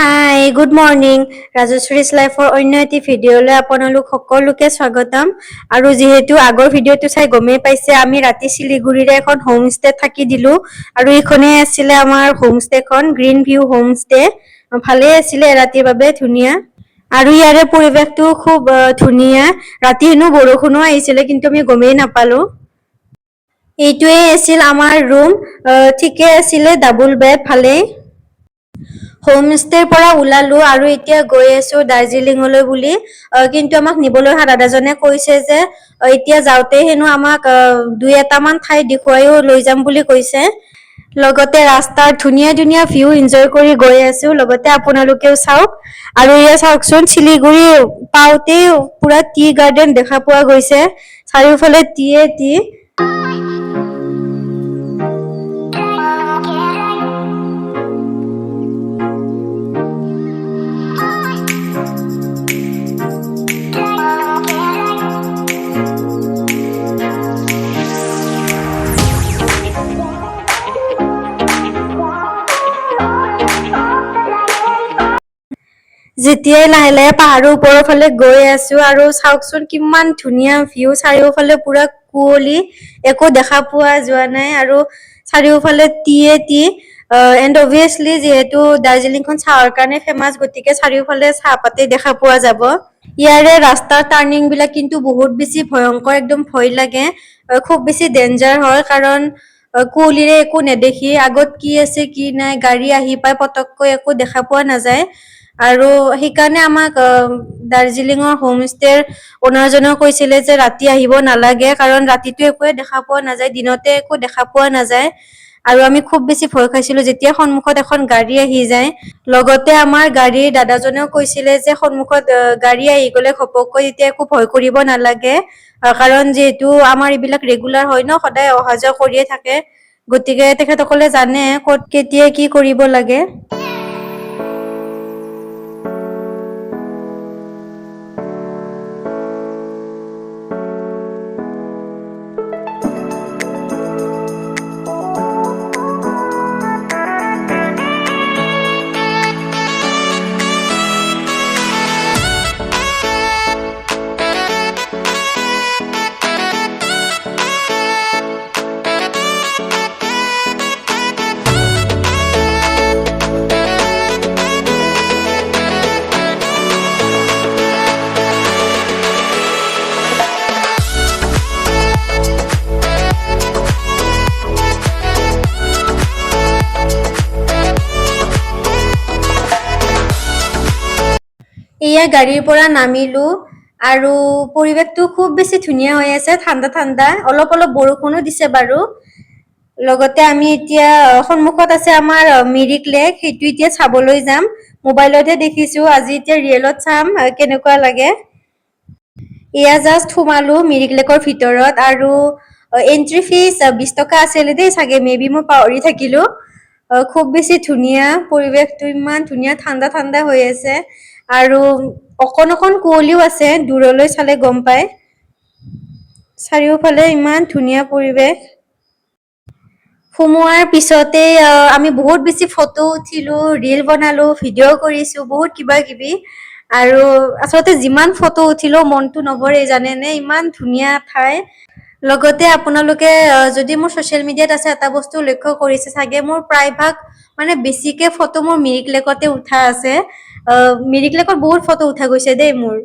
hi good morning ৰাজশ্ৰীজ লাইফৰ অন্য এটি ভিডিঅ'লৈ আপোনালোক সকলোকে স্বাগতম আৰু যিহেতু আগৰ ভিডিঅ'টো চাই গমেই পাইছে আমি ৰাতি শিলিগুৰিৰে এখন হোমষ্টে থাকি দিলো আৰু এইখনেই আছিলে আমাৰ হোমষ্টেখন গ্ৰীণ ভিউ হোমষ্টে ভালে আছিলে ৰাতিৰ বাবে ধুনীয়া আৰু ইয়াৰে পৰিৱেশটো খুব ধুনীয়া ৰাতি হেনো বৰষুণো আহিছিলে কিন্তু আমি গমেই নাপালো এইটোৱে আছিল আমাৰ ৰুম ঠিকে আছিলে ডাবল বেড ভালেই হোমষ্টেৰ পৰা ওলালো আৰু এতিয়া গৈ আছো দাৰ্জিলিঙলৈ বুলি কিন্তু আমাক নিবলৈ অহা দাদাজনে কৈছে যে এতিয়া যাওঁতে হেনো আমাক দুই এটামান ঠাই দেখুৱাইও লৈ যাম বুলি কৈছে লগতে ৰাস্তাৰ ধুনীয়া ধুনীয়া ভিউ এনজয় কৰি গৈ আছো লগতে আপোনালোকেও চাওক আৰু এয়া চাওকচোন শিলিগুৰি পাওঁতেই পুৰা টি গাৰ্ডেন দেখা পোৱা গৈছে চাৰিওফালে টিয়ে টি যেতিয়াই লাহে লাহে পাহাৰৰ ওপৰৰ ফালে গৈ আছো আৰু চাওকচোন কিমান ধুনীয়া ভিউ চাৰিওফালে পুৰা কুঁৱলী একো দেখা পোৱা যোৱা নাই আৰু চাৰিওফালে টিয়ে টি এণ্ড অবভিয়াছলি যিহেতু দাৰ্জিলিংখন চাহৰ কাৰণে ফেমাছ গতিকে চাৰিওফালে চাহপাতেই দেখা পোৱা যাব ইয়াৰে ৰাস্তাৰ টাৰ্ণিং বিলাক কিন্তু বহুত বেছি ভয়ংকৰ একদম ভয় লাগে খুব বেছি ডেঞ্জাৰ হয় কাৰণ কুঁৱলীৰে একো নেদেখি আগত কি আছে কি নাই গাড়ী আহি পাই পতককৈ একো দেখা পোৱা নাযায় আৰু সেইকাৰণে আমাক দাৰ্জিলিঙৰ হোমষ্টেৰ ওনাৰজনেও কৈছিলে যে ৰাতি আহিব নালাগে কাৰণ ৰাতিটো একোৱে দেখা পোৱা নাযায় দিনতে একো দেখা পোৱা নাযায় আৰু আমি খুব বেছি ভয় খাইছিলো যেতিয়া সন্মুখত এখন গাড়ী আহি যায় লগতে আমাৰ গাড়ীৰ দাদাজনেও কৈছিলে যে সন্মুখত গাড়ী আহি গলে ঘপককৈ এতিয়া একো ভয় কৰিব নালাগে কাৰণ যিহেতু আমাৰ এইবিলাক ৰেগুলাৰ হয় ন সদায় অহা যোৱা কৰিয়ে থাকে গতিকে তেখেতসকলে জানে ক'ত কেতিয়া কি কৰিব লাগে এয়া গাড়ীৰ পৰা নামিলো আৰু পৰিৱেশটো খুব বেছি ধুনীয়া হৈ আছে ঠাণ্ডা ঠাণ্ডা অলপ অলপ বৰষুণো দিছে বাৰু লগতে আমি এতিয়া সন্মুখত আছে আমাৰ মিৰিক লেক সেইটো এতিয়া চাবলৈ যাম মোবাইলতহে দেখিছো আজি এতিয়া ৰিয়েলত চাম কেনেকুৱা লাগে এয়া জাষ্ট সোমালো মিৰিক লেকৰ ভিতৰত আৰু এন্ট্ৰি ফিজ 20 টকা আছিলে দেই চাগে মেবি মই পাহৰি থাকিলো খুব বেছি ধুনীয়া পৰিৱেশটো ইমান ধুনীয়া ঠাণ্ডা ঠাণ্ডা হৈ আছে আৰু অকণ অকণ কুঁৱলীও আছে দূৰলৈ চালে গম পায় চাৰিওফালে ইমান ধুনীয়া পৰিৱেশ সোমোৱাৰ পিছতে আমি বহুত বেছি ফটো উঠিলো ৰীল বনালো ভিডিঅ' কৰিছো বহুত কিবা কিবি আৰু আচলতে যিমান ফটো উঠিলো মনটো নভৰে জানেনে ইমান ধুনীয়া ঠাই লগতে আপোনালোকে যদি মোৰ সোশ্যাল মিডিয়াত আছে এটা বস্তু লক্ষ্য কৰিছে চাগে মোৰ প্ৰায়ভাগ মানে বেছিকে ফটো মোৰ মিৰিক লেকতে উঠা আছে মিৰিক লেকত বহুত ফটো উঠা গৈছে দেই মোৰ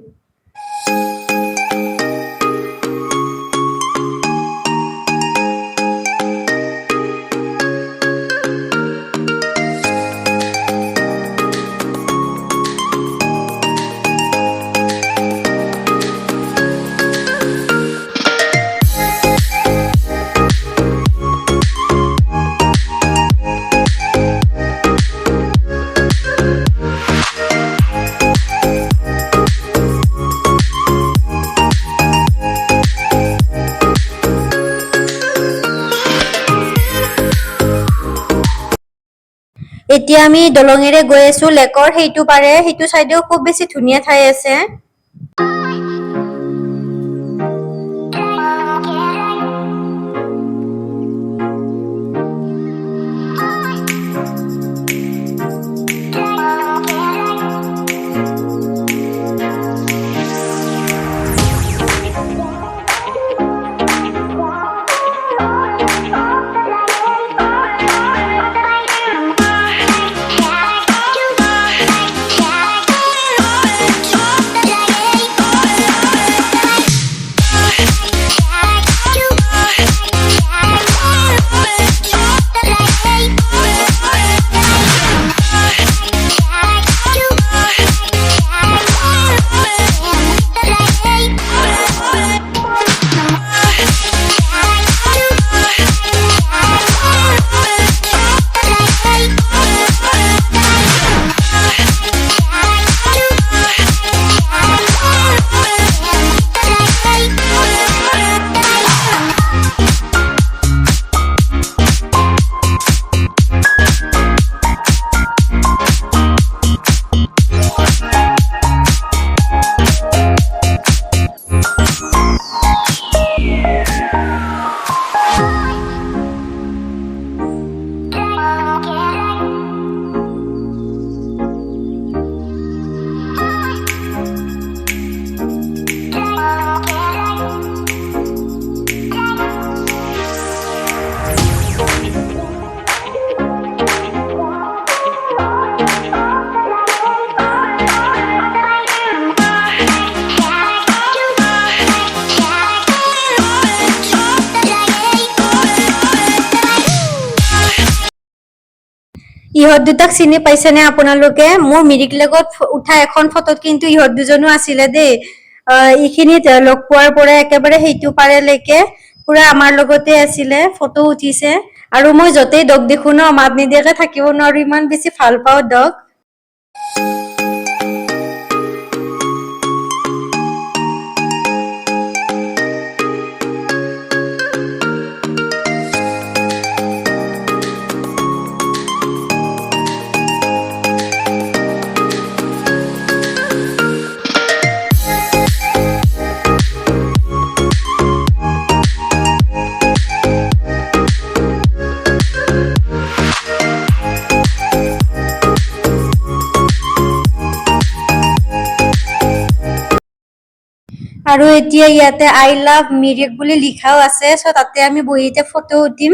এতিয়া আমি দলঙেৰে গৈ আছো লেকৰ সেইটো পাৰে সেইটো সাইডেও খুব বেছি ধুনীয়া ঠাই আছে ইহত দুটাক চিনি পাইছেনে আপোনালোকে মোৰ মিৰিক লগত উঠা এখন ফটোত কিন্তু ইহত দুজনো আছিলে দেই এইখিনিত লগ পোৱাৰ পৰা একেবাৰে হেইটো পাৰেলৈকে পুৰা আমাৰ লগতে আছিলে ফটো উঠিছে আৰু মই যতেই ডগ দেখো ন মাত নিদিয়াকে থাকিব নোৱাৰো ইমান বেছি ভাল পাওঁ ডগ আৰু এতিয়া ইয়াতে আই লাভ মিৰিক বুলি লিখাও আছে সো তাতে আমি বহিতে ফটো উঠিম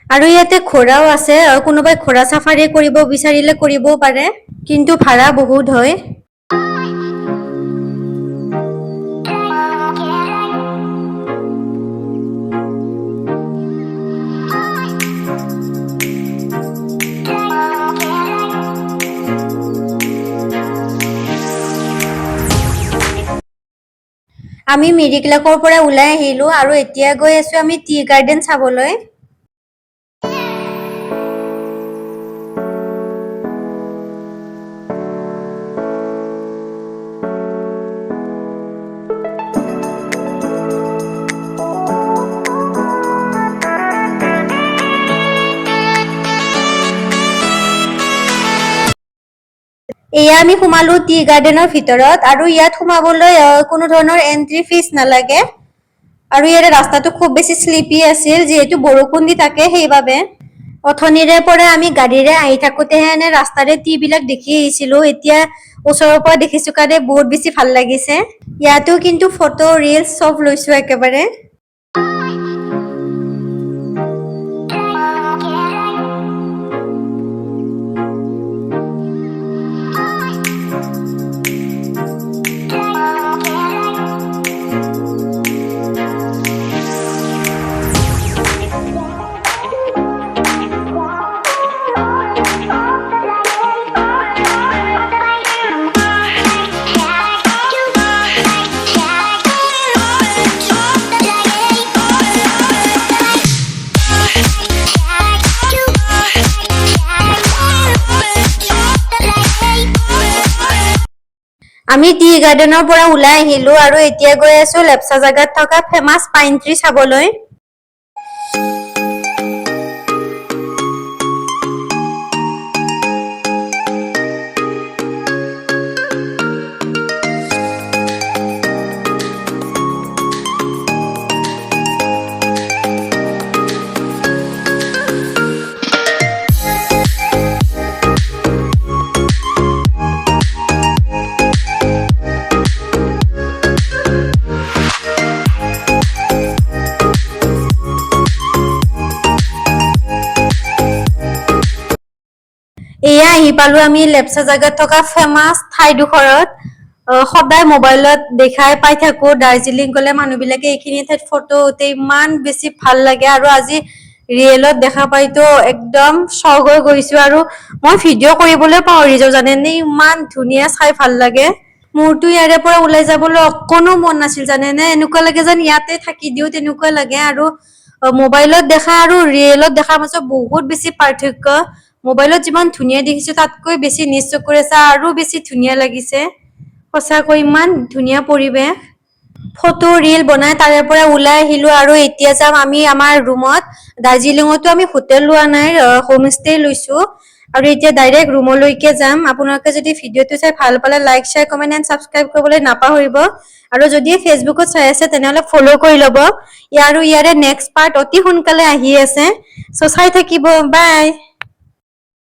আৰু ইয়াতে ঘোঁৰাও আছে কোনোবাই ঘোঁৰা সাফাৰি কৰিব বিচাৰিলে কৰিবও পাৰে কিন্তু ভাড়া বহুত হয় আমি মিৰিক লেকৰ পৰা ওলাই আহিলো আৰু এতিয়া গৈ আছো আমি টি গাৰ্ডেন চাবলৈ এয়া আমি সোমালো টি গাৰ্ডেনৰ ভিতৰত আৰু ইয়াত সোমাবলৈ কোনো ধৰণৰ এন্ট্ৰি ফিজ নালাগে আৰু ইয়াৰে ৰাস্তাটো খুব বেছি স্লিপি আছিল যেহেতু বৰষুণ দি থাকে সেইবাবে অথনিৰে পৰা আমি গাড়ীৰে আহি থাকোতেহে এনে ৰাস্তাৰে টি বিলাক দেখি আহিছিলো এতিয়া ওচৰৰ পৰা দেখিছো কাৰণে বহুত বেছি ভাল লাগিছে ইয়াতো কিন্তু ফটো ৰিলছ সব লৈছো একেবাৰে আমি টি গাৰ্ডেনৰ পৰা ওলাই আহিলো আৰু এতিয়া গৈ আছো লেপচা জাগাত থকা ফেমাস পাইন ট্ৰি চাবলৈ এয়া আহি পালো আমি লেপচা জাগাত থকা ফেমাস ঠাইডোখৰত সদায় মোবাইলত দেখাই পাই থাকো দাৰ্জিলিং গলে মানুহবিলাকে এইখিনি ঠাইত ফটো উঠে ইমান বেছি ভাল লাগে আৰু আজি ৰিয়েলত দেখা পাইতো একদম শক হৈ গৈছো আৰু মই ভিডিঅ' কৰিবলৈ পাহৰি যাওঁ জানেনে ইমান ধুনীয়া চাই ভাল লাগে মোৰতো ইয়াৰে পৰা ওলাই যাবলৈ অকনো মন নাছিল জানেনে এনেকুৱা লাগে যেন ইয়াতে থাকি দিও তেনেকুৱা লাগে আৰু মোবাইলত দেখা আৰু ৰিয়েলত দেখা মাজত বহুত বেছি পাৰ্থক্য মোবাইলত যিমান ধুনীয়া দেখিছো তাতকৈ বেছি নিজ চকুৰে চা আৰু বেছি ধুনীয়া লাগিছে সঁচাকৈ ইমান ধুনীয়া পৰিৱেশ ফটো ৰিল বনাই তাৰে পৰা ওলাই আহিলো আৰু এতিয়া যাম আমি আমাৰ ৰুমত দাৰ্জিলিঙতো আমি হোটেল লোৱা নাই হোম ষ্টে লৈছো আৰু এতিয়া ডাইৰেক্ট ৰুমলৈকে যাম আপোনালোকে যদি ভিডিঅ'টো চাই ভাল পালে like share comment and subscribe কৰিবলৈ নাপাহৰিব আৰু যদি ফেচবুকত চাই আছে তেনেহলে ফলো কৰি ল'ব ইয়াৰে নেক্সট পাৰ্ট অতি সোনকালে আহি আছে সো চাই থাকিব বাই